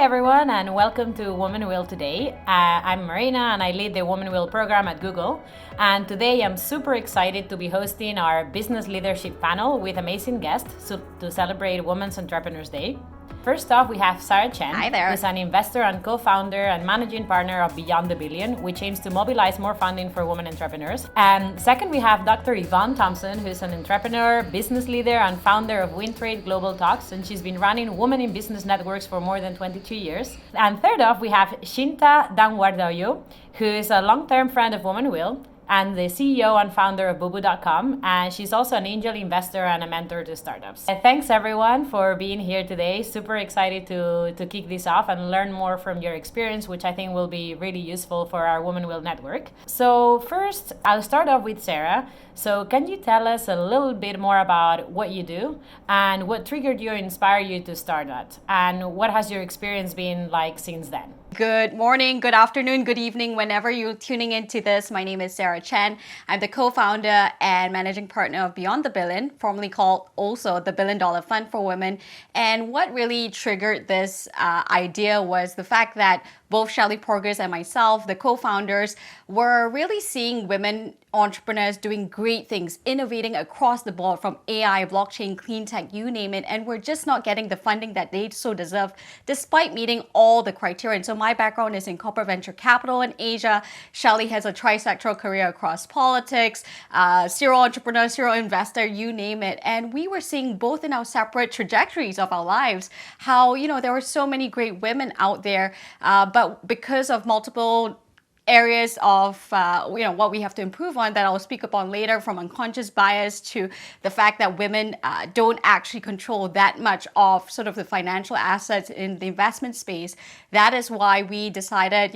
everyone, and welcome to WomenWill today. I'm Marina, and I lead the WomenWill program at Google. And today I'm super excited to be hosting our business leadership panel with amazing guests to celebrate Women's Entrepreneurs Day. First off, we have Sarah Chen, Hi there. who's an investor and co-founder and managing partner of Beyond the Billion, which aims to mobilize more funding for women entrepreneurs. And second, we have Dr. Yvonne Thompson, who's an entrepreneur, business leader, and founder of WinTrade Global Talks, and she's been running Women in Business networks for more than 22 years. And third off, we have Shinta Dhanuwardoyo, who is a long-term friend of WomenWill, and the CEO and founder of Boobu.com, and she's also an angel investor and a mentor to startups. Thanks everyone for being here today. Super excited to kick this off and learn more from your experience, which I think will be really useful for our WomenWill network. So first, I'll start off with Sarah. So can you tell us a little bit more about what you do and what triggered you or inspired you to start that? And what has your experience been like since then? Good morning, good afternoon, good evening, whenever you're tuning into this. My name is Sarah Chen. I'm the co-founder and managing partner of Beyond the Billion, formerly called also the $1 Billion Fund for Women. And what really triggered this idea was the fact that both Shelley Porges and myself, the co-founders, were really seeing women entrepreneurs doing great things, innovating across the board from AI, blockchain, clean tech, you name it, and we're just not getting the funding that they so deserve, despite meeting all the criteria. And so my background is in corporate venture capital in Asia. Shelley has a trisectoral career across politics, serial entrepreneur, serial investor, you name it. And we were seeing both in our separate trajectories of our lives, how, there were so many great women out there, but because of multiple areas of what we have to improve on that I'll speak upon later, from unconscious bias to the fact that women don't actually control that much of sort of the financial assets in the investment space. That is why we decided,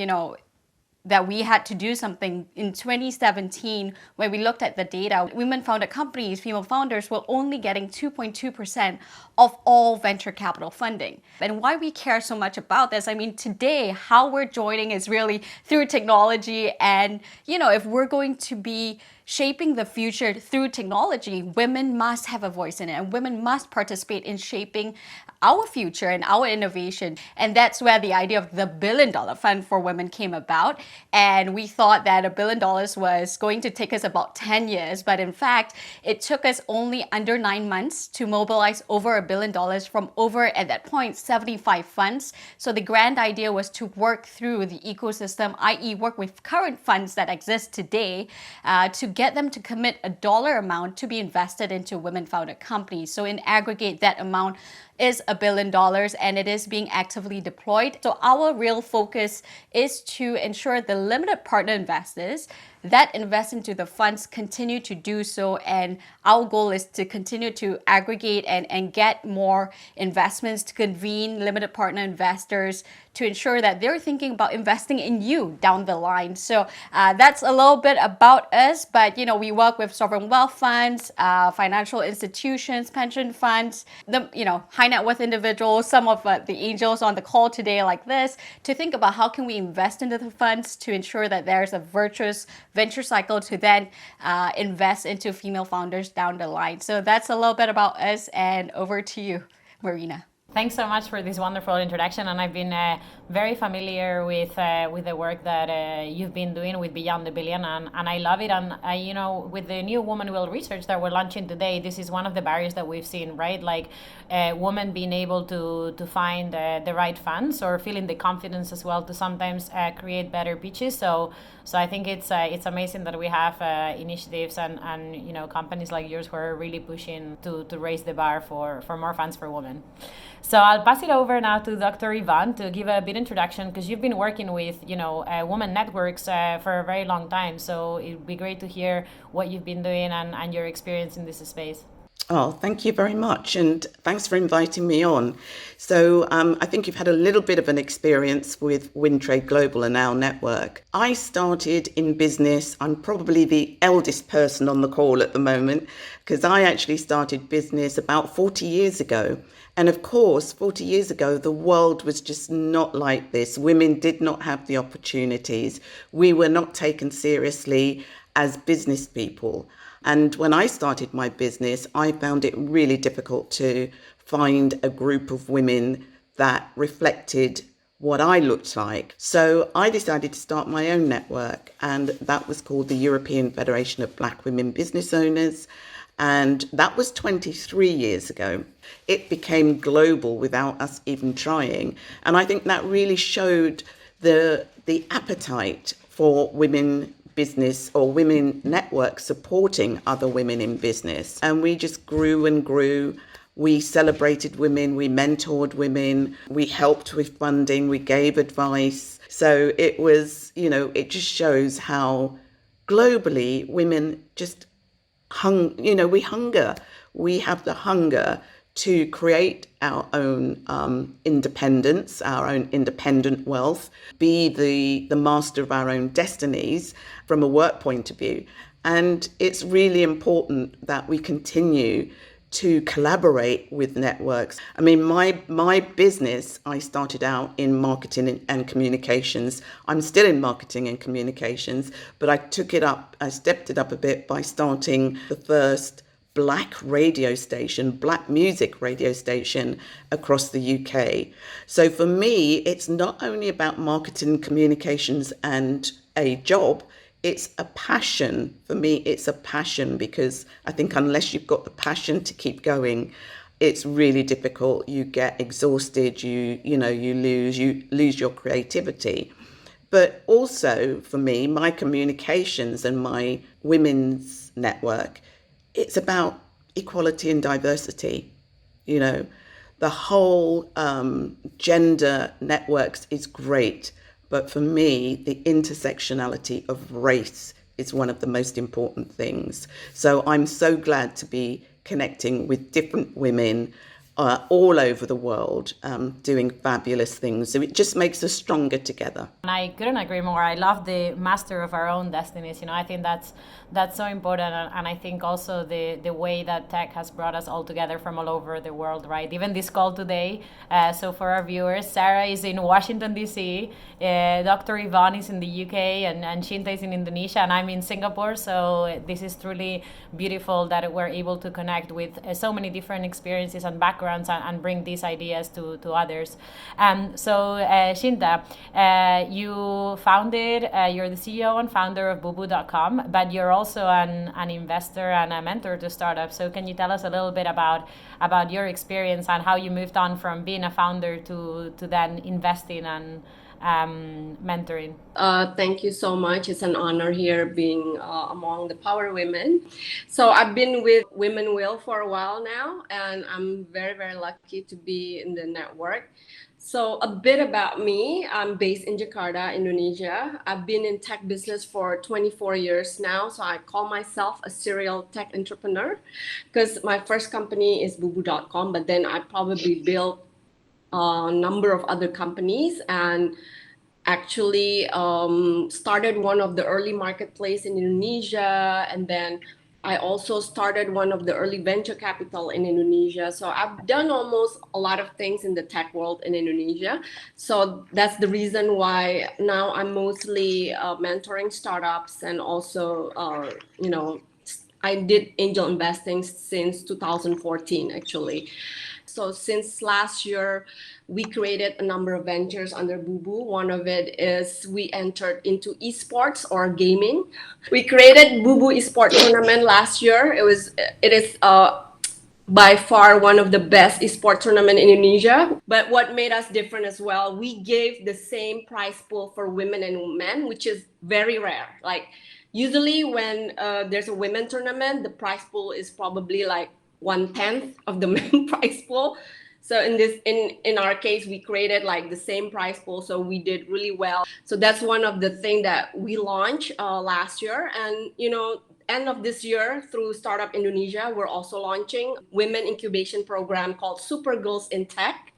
that we had to do something in 2017 when we looked at the data. Women-founded companies, female founders, were only getting 2.2% of all venture capital funding. And why we care so much about this, today, how we're joining is really through technology. And, if we're going to be shaping the future through technology, women must have a voice in it, and women must participate in shaping our future and our innovation. And that's where the idea of the $1 Billion Fund for Women came about. And we thought that $1 billion was going to take us about 10 years, but in fact, it took us only under 9 months to mobilize over $1 billion from over, at that point, 75 funds. So the grand idea was to work through the ecosystem, i.e. work with current funds that exist today to get them to commit a dollar amount to be invested into women-founded companies. So in aggregate, that amount is $1 billion, and it is being actively deployed. So our real focus is to ensure the limited partner investors that invest into the funds continue to do so, and our goal is to continue to aggregate and get more investments, to convene limited partner investors to ensure that they're thinking about investing in you down the line. So that's a little bit about us, but we work with sovereign wealth funds, financial institutions, pension funds, high net worth individuals, some of the angels on the call today like this, to think about how can we invest into the funds to ensure that there's a virtuous venture cycle to then invest into female founders down the line. So that's a little bit about us, and over to you, Marina. Thanks so much for this wonderful introduction, and I've been very familiar with the work that you've been doing with Beyond the Billion, and I love it. And with the new WomenWill research that we're launching today, this is one of the barriers that we've seen, right? Like women being able to find the right funds, or feeling the confidence as well to sometimes create better pitches. So I think it's amazing that we have initiatives and companies like yours who are really pushing to raise the bar for more funds for women. So I'll pass it over now to Dr. Yvonne to give a bit introduction, because you've been working with women networks for a very long time. So it'd be great to hear what you've been doing and your experience in this space. Oh, thank you very much. And thanks for inviting me on. So I think you've had a little bit of an experience with WinTrade Global and our network. I started in business. I'm probably the eldest person on the call at the moment, because I actually started business about 40 years ago. And of course, 40 years ago, the world was just not like this. Women did not have the opportunities. We were not taken seriously as business people. And when I started my business, I found it really difficult to find a group of women that reflected what I looked like. So I decided to start my own network, and that was called the European Federation of Black Women Business Owners. And that was 23 years ago. It became global without us even trying. And I think that really showed the appetite for women business or women networks supporting other women in business. And we just grew and grew. We celebrated women, we mentored women, we helped with funding, we gave advice. So it was, it just shows how globally women just we hunger. We have the hunger to create our own independence, our own independent wealth, be the master of our own destinies from a work point of view. And it's really important that we continue to collaborate with networks. I mean, my business, I started out in marketing and communications. I'm still in marketing and communications, but I stepped it up a bit by starting the first Black music radio station across the UK. So for me, it's not only about marketing and communications and a job, it's a passion. For me, it's a passion, because I think unless you've got the passion to keep going, it's really difficult. You get exhausted, you lose your creativity. But also for me, my communications and my women's network, it's about equality and diversity. The whole gender networks is great. But for me, the intersectionality of race is one of the most important things. So I'm so glad to be connecting with different women all over the world, doing fabulous things. So it just makes us stronger together. And I couldn't agree more. I love the master of our own destinies. I think that's so important. And I think also the way that tech has brought us all together from all over the world, right? Even this call today. So for our viewers, Sarah is in Washington, D.C., Dr. Yvonne is in the UK, and Shinta is in Indonesia, and I'm in Singapore. So this is truly beautiful that we're able to connect with so many different experiences and backgrounds and bring these ideas to others. So Shinta, you founded, you're the CEO and founder of BooBoo.com, but you're also an investor and a mentor to startups. So can you tell us a little bit about your experience and how you moved on from being a founder to then investing and mentoring? Thank you so much. It's an honor here being among the Power Women. So I've been with WomenWill for a while now, and I'm very, very lucky to be in the network. So a bit about me. I'm based in Jakarta, Indonesia. I've been in tech business for 24 years now. So I call myself a serial tech entrepreneur, because my first company is BooBoo.com, but then I probably built a number of other companies, and actually started one of the early marketplace in Indonesia, and then I also started one of the early venture capital in Indonesia. So I've done almost a lot of things in the tech world in Indonesia. So that's the reason why now I'm mostly mentoring startups, and also I did angel investing since 2014 actually. So since last year, we created a number of ventures under BooBoo. One of it is we entered into esports or gaming. We created BooBoo Esport Tournament last year. It is by far one of the best esport tournament in Indonesia. But what made us different as well, we gave the same prize pool for women and men, which is very rare. Like usually when there's a women tournament, the prize pool is probably like 1/10 of the main prize pool. So in our case, we created like the same prize pool, so we did really well. So that's one of the things that we launched last year, and end of this year through Startup Indonesia, we're also launching women incubation program called Super Girls in Tech,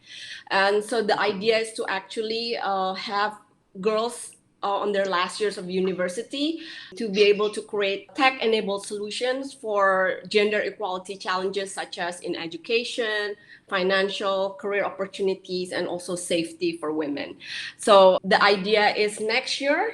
and so the idea is to actually have girls on their last years of university to be able to create tech-enabled solutions for gender equality challenges such as in education, financial, career opportunities, and also safety for women. So the idea is next year,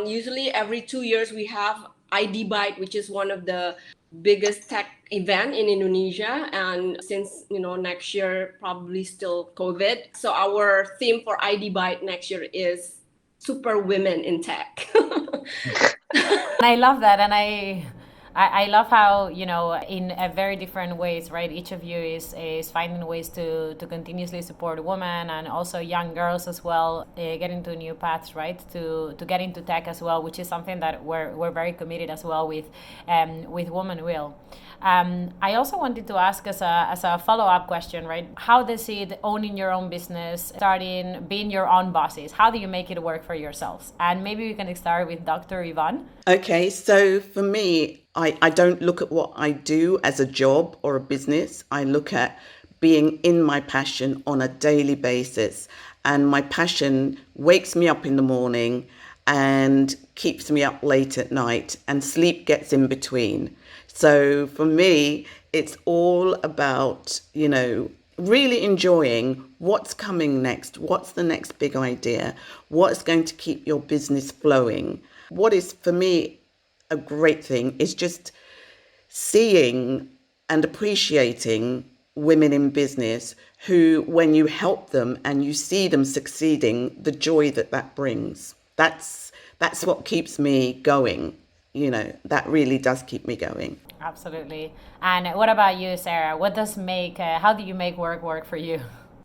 usually every 2 years we have ID Byte, which is one of the biggest tech event in Indonesia, and since next year probably still COVID, so our theme for ID Byte next year is super women in tech. And I love that, and I love how, in a very different ways, right? Each of you is finding ways to continuously support women and also young girls as well, get into new paths, right? To get into tech as well, which is something that we're very committed as well with WomenWill. I also wanted to ask as a follow-up question, right? How does it owning your own business, starting being your own bosses, how do you make it work for yourselves? And maybe we can start with Dr. Yvonne. Okay, so for me, I don't look at what I do as a job or a business. I look at being in my passion on a daily basis. And my passion wakes me up in the morning and keeps me up late at night, and sleep gets in between. So for me, it's all about, really enjoying what's coming next. What's the next big idea? What's going to keep your business flowing? What is, for me, a great thing is just seeing and appreciating women in business who, when you help them and you see them succeeding, the joy that brings. That's what keeps me going. That really does keep me going. Absolutely. And what about you, Sarah? How do you make work for you?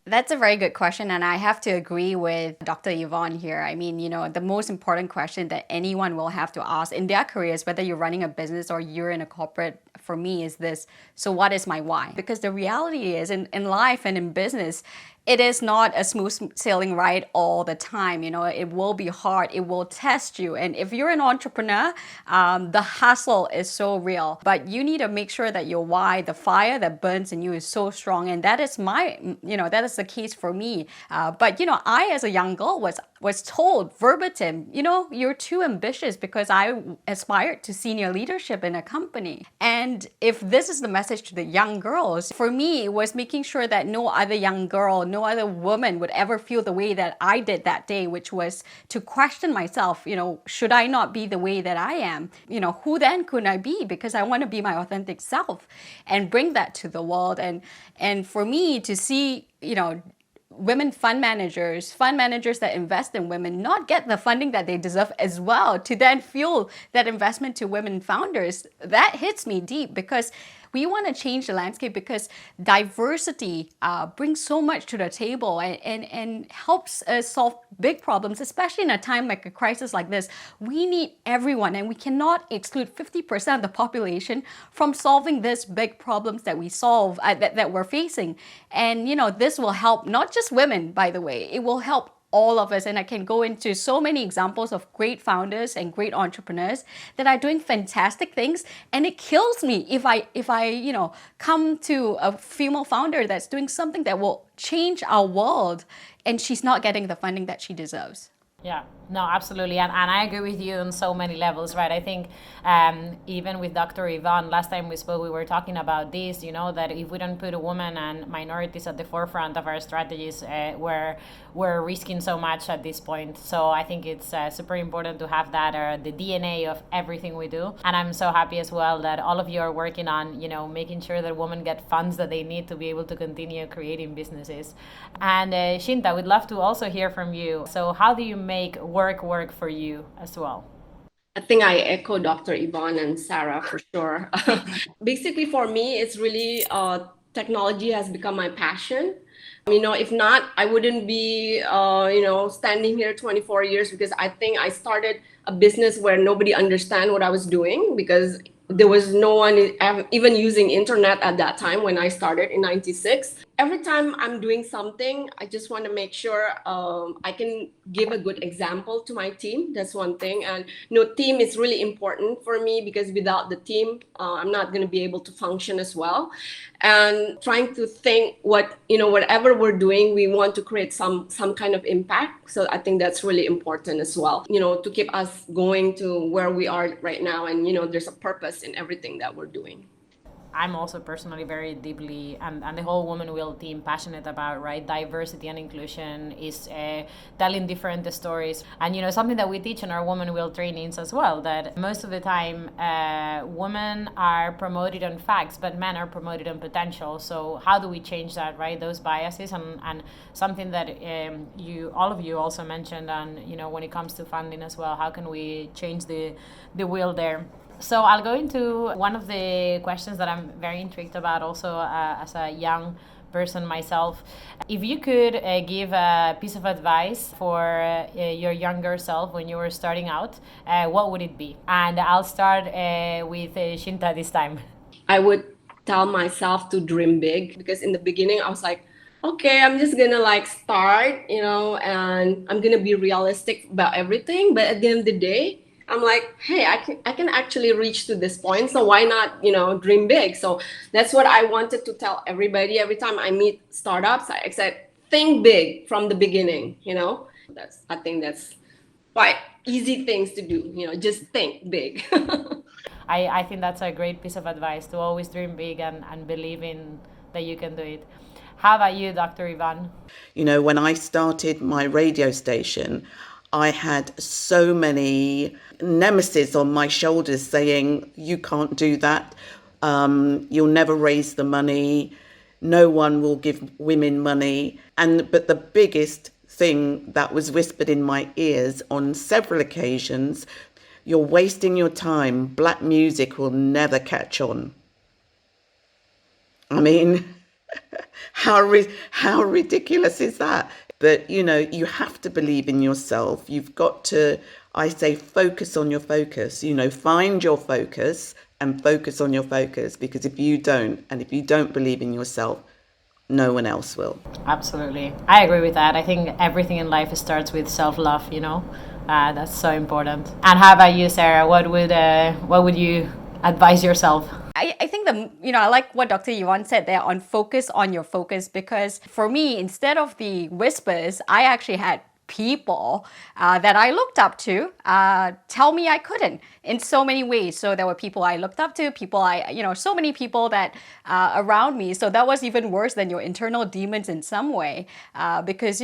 That's a very good question, and I have to agree with Dr. Yvonne here. I mean, the most important question that anyone will have to ask in their careers, whether you're running a business or you're in a corporate, for me, is this: so what is my why? Because the reality is, in life and in business, it is not a smooth sailing ride all the time. It will be hard. It will test you. And if you're an entrepreneur, the hustle is so real. But you need to make sure that your why, the fire that burns in you, is so strong. And that is that is the case for me. But I, as a young girl, was told verbatim, you're too ambitious, because I aspired to senior leadership in a company. And if this is the message to the young girls, for me, it was making sure that no other young girl, no other woman would ever feel the way that I did that day, which was to question myself, should I not be the way that I am? Who then could I be? Because I want to be my authentic self and bring that to the world. And for me to see, women fund managers that invest in women not get the funding that they deserve as well, to then fuel that investment to women founders, that hits me deep, because we want to change the landscape, because diversity brings so much to the table and helps us solve big problems, especially in a time like a crisis like this. We need everyone, and we cannot exclude 50% of the population from solving these big problems that we solve, that we're facing. And, this will help not just women, by the way. It will help all of us, and I can go into so many examples of great founders and great entrepreneurs that are doing fantastic things, and it kills me if I come to a female founder that's doing something that will change our world and she's not getting the funding that she deserves. Yeah, no, absolutely. And I agree with you on so many levels, right? I think even with Dr. Yvonne, last time we spoke, we were talking about this, that if we don't put a woman and minorities at the forefront of our strategies, we're risking so much at this point. So I think it's super important to have that, the DNA of everything we do. And I'm so happy as well that all of you are working on, making sure that women get funds that they need to be able to continue creating businesses. And Shinta, we'd love to also hear from you. So how do you make work for you as well? I think I echo Dr. Yvonne and Sarah for sure. Basically, for me, it's really technology has become my passion. If not, I wouldn't be, standing here 24 years, because I think I started a business where nobody understand what I was doing, because there was no one even using internet at that time when I started in 96. Every time I'm doing something, I just want to make sure I can give a good example to my team. That's one thing. And team is really important for me, because without the team, I'm not going to be able to function as well. And trying to think whatever we're doing, we want to create some kind of impact. So I think that's really important as well, to keep us going to where we are right now. And, there's a purpose in everything that we're doing. I'm also personally very deeply, and the whole WomenWill team, passionate about, right? Diversity and inclusion is telling different stories. And, something that we teach in our WomenWill trainings as well, that most of the time women are promoted on facts, but men are promoted on potential. So how do we change that, right? Those biases, and something that all of you also mentioned, and, when it comes to funding as well, how can we change the wheel there? So I'll go into one of the questions that I'm very intrigued about also as a young person myself. If you could give a piece of advice for your younger self when you were starting out, what would it be? And I'll start with Shinta this time. I would tell myself to dream big, because in the beginning I was like, okay, I'm just gonna start, and I'm gonna be realistic about everything. But at the end of the day, I'm like, hey, I can actually reach to this point. So why not, dream big? So that's what I wanted to tell everybody. Every time I meet startups, I said, think big from the beginning, I think that's quite easy things to do, just think big. I think that's a great piece of advice, to always dream big and believe in that you can do it. How about you, Dr. Yvonne? When I started my radio station, I had so many nemesis on my shoulders saying, you can't do that. You'll never raise the money. No one will give women money. But the biggest thing that was whispered in my ears on several occasions, you're wasting your time. Black music will never catch on. I mean, how ridiculous is that? But, you have to believe in yourself. You've got to, I say, focus on your focus. Find your focus and focus on your focus. Because if you don't believe in yourself, no one else will. Absolutely. I agree with that. I think everything in life starts with self-love, That's so important. And how about you, Sarah? What would you advise yourself? I think I like what Dr. Yvonne said there on focus on your focus, because for me, instead of the whispers, I actually had people that I looked up to tell me I couldn't in so many ways. So there were people I looked up to, so many people that around me. So that was even worse than your internal demons in some way, because,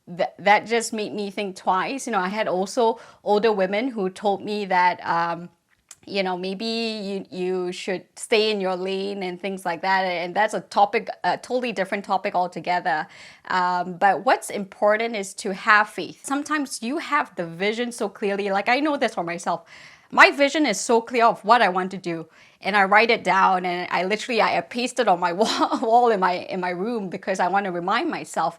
that just made me think twice. I had also older women who told me that, maybe you should stay in your lane and things like that. And that's a totally different topic altogether. But what's important is to have faith. Sometimes you have the vision so clearly. Like, I know this for myself. My vision is so clear of what I want to do, and I write it down, and I paste it on my wall in my room, because I want to remind myself,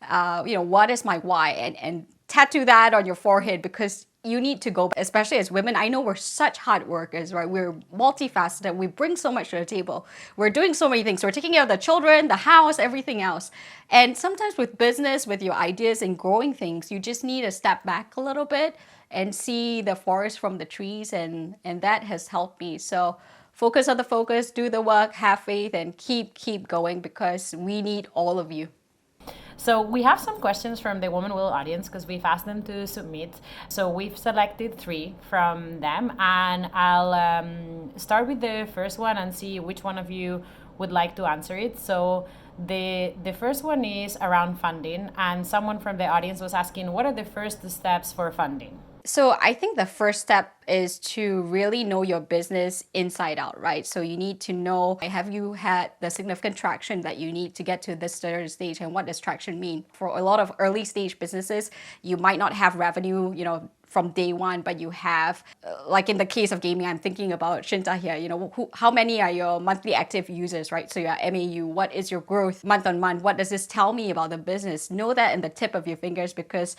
what is my why, and tattoo that on your forehead, because you need to go, especially as women. I know we're such hard workers, right? We're multifaceted. We bring so much to the table. We're doing so many things. We're taking care of the children, the house, everything else. And sometimes with business, with your ideas and growing things, you just need to step back a little bit and see the forest from the trees. And that has helped me. So focus on the focus, do the work, have faith, and keep going, because we need all of you. So we have some questions from the WomenWill audience, because we've asked them to submit. So we've selected 3 from them, and I'll start with the first one and see which one of you would like to answer it. So the first one is around funding, and someone from the audience was asking, what are the first steps for funding? So I think the first step is to really know your business inside out, right? So you need to know, have you had the significant traction that you need to get to this certain stage, and what does traction mean? For a lot of early stage businesses, you might not have revenue, from day one, but you have, like in the case of gaming, I'm thinking about Shinta here, how many are your monthly active users, right? So your MAU, what is your growth month on month? What does this tell me about the business? Know that in the tip of your fingers, because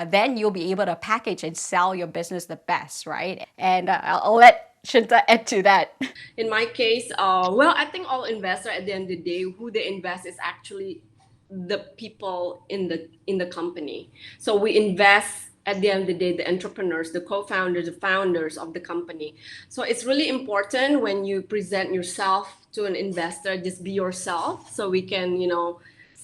then you'll be able to package and sell your business the best, right? And I'll let Shinta add to that. In my case, I think all investors, at the end of the day, who they invest is actually the people in the company. So we invest, at the end of the day, the entrepreneurs, the co-founders, the founders of the company. So it's really important when you present yourself to an investor, just be yourself, so we can,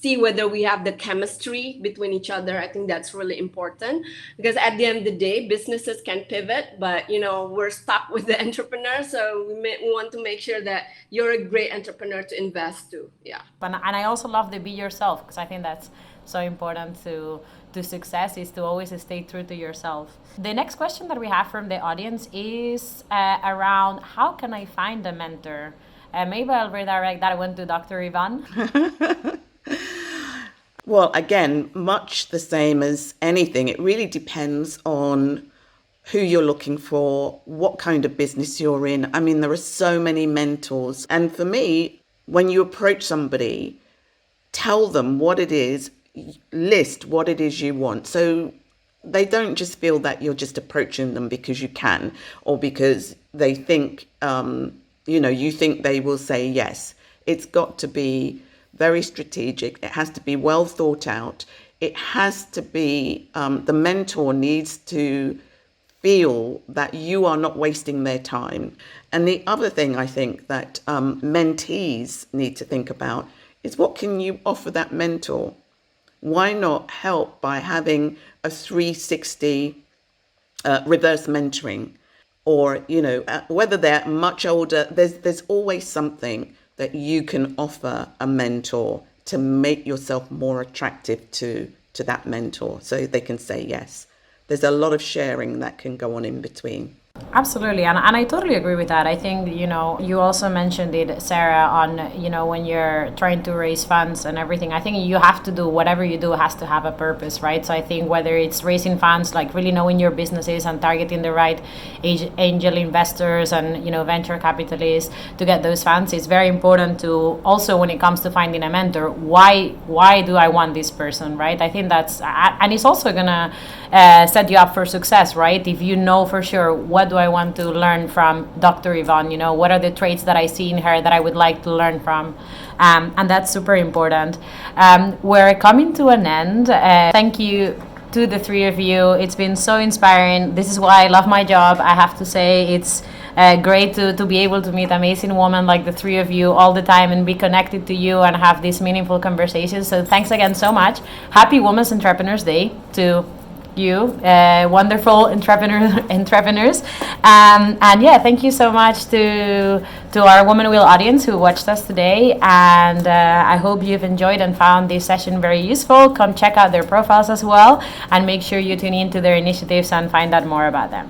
see whether we have the chemistry between each other. I think that's really important, because at the end of the day, businesses can pivot, but we're stuck with the entrepreneur. So we want to make sure that you're a great entrepreneur to invest to. Yeah. And I also love the be yourself, because I think that's so important to success, is to always stay true to yourself. The next question that we have from the audience is around how can I find a mentor? Maybe I'll redirect that one to Dr. Yvonne. Well, again, much the same as anything. It really depends on who you're looking for, what kind of business you're in. I mean, there are so many mentors. And for me, when you approach somebody, tell them what it is, list what it is you want. So they don't just feel that you're just approaching them because you can, or because they think, you think they will say yes. It's got to be very strategic. It has to be well thought out. It has to be, the mentor needs to feel that you are not wasting their time. And the other thing I think that mentees need to think about is, what can you offer that mentor? Why not help by having a 360 reverse mentoring? Or, whether they're much older, there's always something that you can offer a mentor to make yourself more attractive to that mentor, so they can say yes. There's a lot of sharing that can go on in between. Absolutely, and I totally agree with that. I think, you also mentioned it, Sarah, on, when you're trying to raise funds and everything, I think you have to do, whatever you do has to have a purpose, right? So I think whether it's raising funds, like really knowing your businesses and targeting the right angel investors and, venture capitalists to get those funds, it's very important to also, when it comes to finding a mentor, why do I want this person, right? I think that's, and it's also gonna set you up for success, right? If you know for sure, what do I want to learn from Dr. Yvonne? What are the traits that I see in her that I would like to learn from? And that's super important. We're coming to an end. Thank you to the three of you. It's been so inspiring. This is why I love my job. I have to say, it's great to be able to meet amazing women like the three of you all the time and be connected to you and have these meaningful conversations. So thanks again so much. Happy Women's Entrepreneurs Day to you, wonderful entrepreneurs, and yeah, thank you so much to our WomenWill audience who watched us today, and I hope you've enjoyed and found this session very useful. Come check out their profiles as well, and make sure you tune into their initiatives and find out more about them.